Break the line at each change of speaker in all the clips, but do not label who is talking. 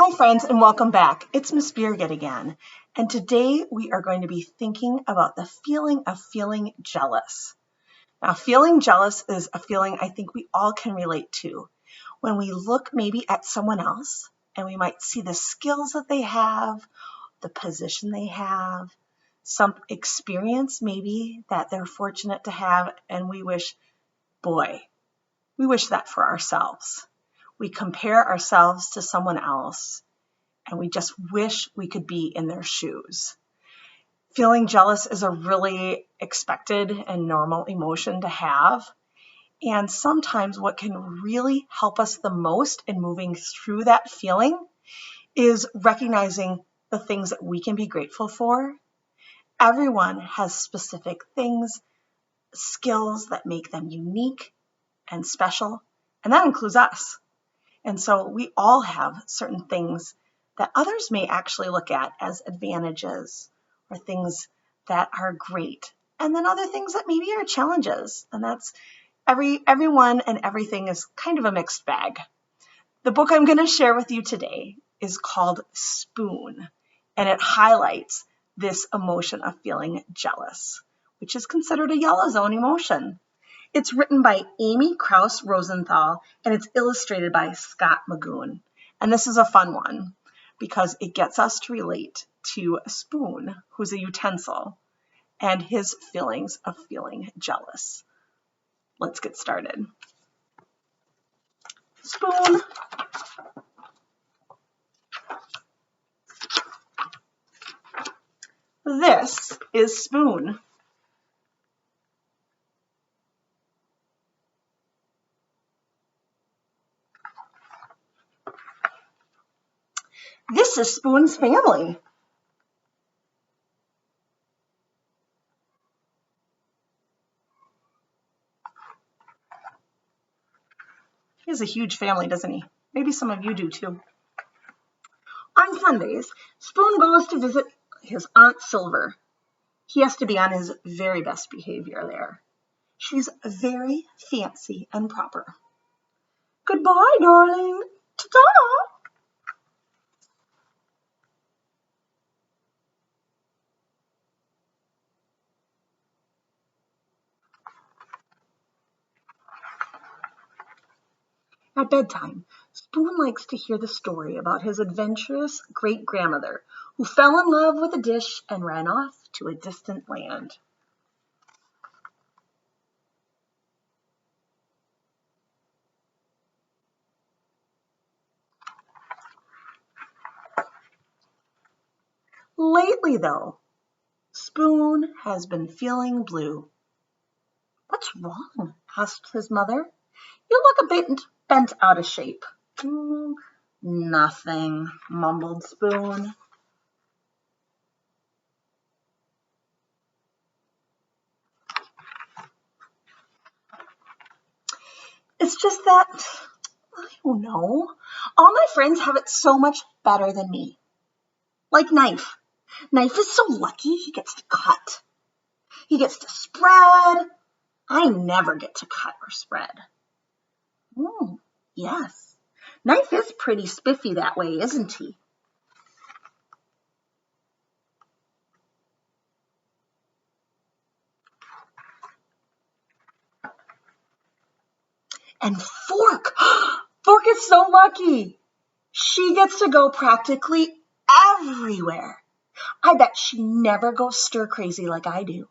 Hi friends and welcome back. It's Miss Birgit again. And today we are going to be thinking about the feeling of feeling jealous. Now, feeling jealous is a feeling I think we all can relate to. When we look maybe at someone else and we might see the skills that they have, the position they have, some experience maybe that they're fortunate to have, and we wish that for ourselves. We compare ourselves to someone else and we just wish we could be in their shoes. Feeling jealous is a really expected and normal emotion to have. And sometimes what can really help us the most in moving through that feeling is recognizing the things that we can be grateful for. Everyone has specific things, skills that make them unique and special, and that includes us. And so we all have certain things that others may actually look at as advantages or things that are great. And then other things that maybe are challenges. And that's everyone and everything is kind of a mixed bag. The book I'm going to share with you today is called Spoon, and it highlights this emotion of feeling jealous, which is considered a yellow zone emotion. It's written by Amy Krouse Rosenthal, and it's illustrated by Scott Magoon. And this is a fun one because it gets us to relate to a spoon, who's a utensil, and his feelings of feeling jealous. Let's get started. Spoon. This is Spoon. This is Spoon's family. He has a huge family, doesn't he? Maybe some of you do too. On Sundays, Spoon goes to visit his Aunt Silver. He has to be on his very best behavior there. She's very fancy and proper. Goodbye, darling. Ta-ta! At bedtime, Spoon likes to hear the story about his adventurous great-grandmother who fell in love with a dish and ran off to a distant land. Lately, though, Spoon has been feeling blue. What's wrong? Asked his mother. You look a bit bent out of shape. Nothing, mumbled Spoon. It's just that, I don't know, all my friends have it so much better than me. Like Knife. Knife is so lucky he gets to cut. He gets to spread. I never get to cut or spread. Yes. Knife is pretty spiffy that way, isn't he? And Fork. Fork is so lucky. She gets to go practically everywhere. I bet she never goes stir crazy like I do.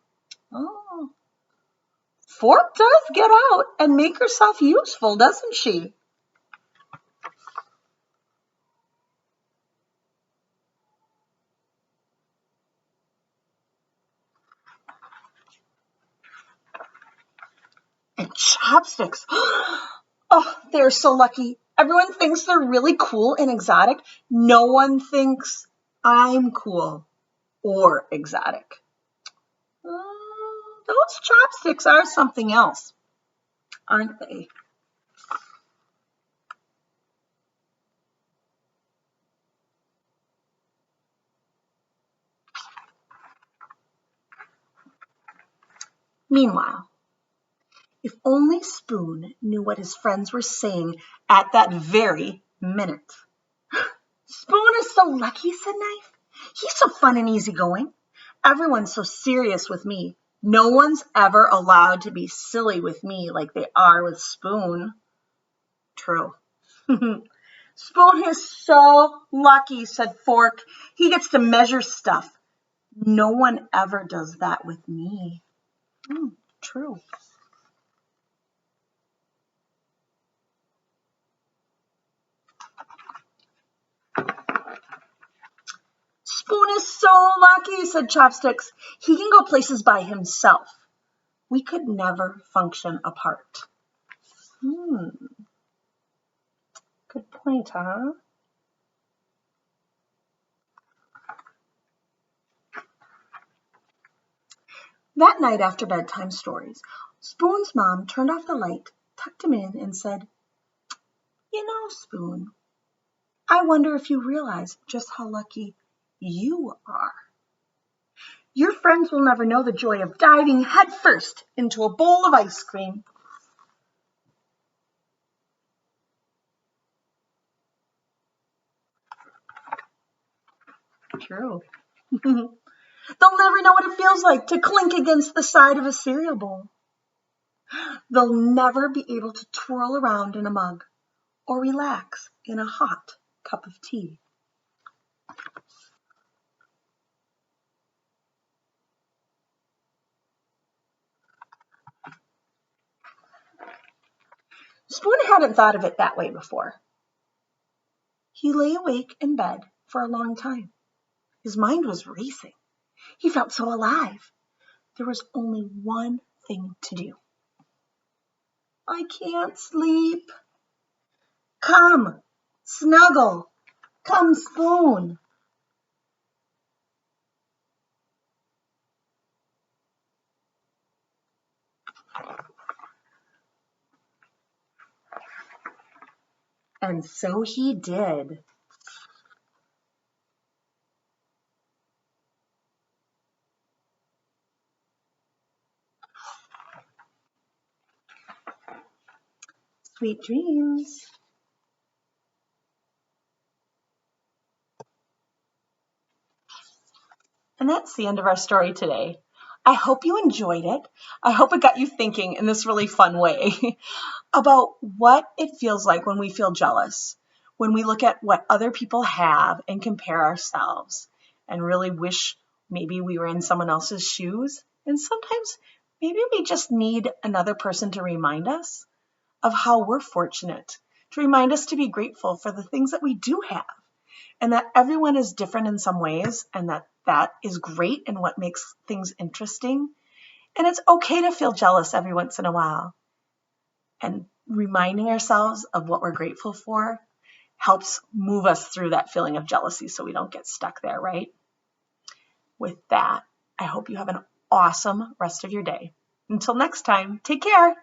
Oh. Fork does get out and make herself useful, doesn't she? And Chopsticks. Oh, they're so lucky. Everyone thinks they're really cool and exotic. No one thinks I'm cool or exotic. Those chopsticks are something else, aren't they? Meanwhile, if only Spoon knew what his friends were saying at that very minute. Spoon is so lucky, said Knife. He's so fun and easygoing. Everyone's so serious with me. No one's ever allowed to be silly with me like they are with Spoon. True. Spoon is so lucky, said Fork. He gets to measure stuff. No one ever does that with me. True. Spoon is so lucky, said Chopsticks. He can go places by himself. We could never function apart. Good point, huh? That night after bedtime stories, Spoon's mom turned off the light, tucked him in, and said, You know, Spoon, I wonder if you realize just how lucky you are. Your friends will never know the joy of diving headfirst into a bowl of ice cream. True. They'll never know what it feels like to clink against the side of a cereal bowl. They'll never be able to twirl around in a mug or relax in a hot cup of tea. Spoon hadn't thought of it that way before. He lay awake in bed for a long time. His mind was racing. He felt so alive. There was only one thing to do. I can't sleep. Come, snuggle. Come, Spoon. And so he did. Sweet dreams. And that's the end of our story today. I hope you enjoyed it. I hope it got you thinking in this really fun way about what it feels like when we feel jealous, when we look at what other people have and compare ourselves and really wish maybe we were in someone else's shoes. And sometimes maybe we just need another person to remind us of how we're fortunate, to remind us to be grateful for the things that we do have, and that everyone is different in some ways, and that is great and what makes things interesting. And it's okay to feel jealous every once in a while. And reminding ourselves of what we're grateful for helps move us through that feeling of jealousy so we don't get stuck there, right? With that, I hope you have an awesome rest of your day. Until next time, take care.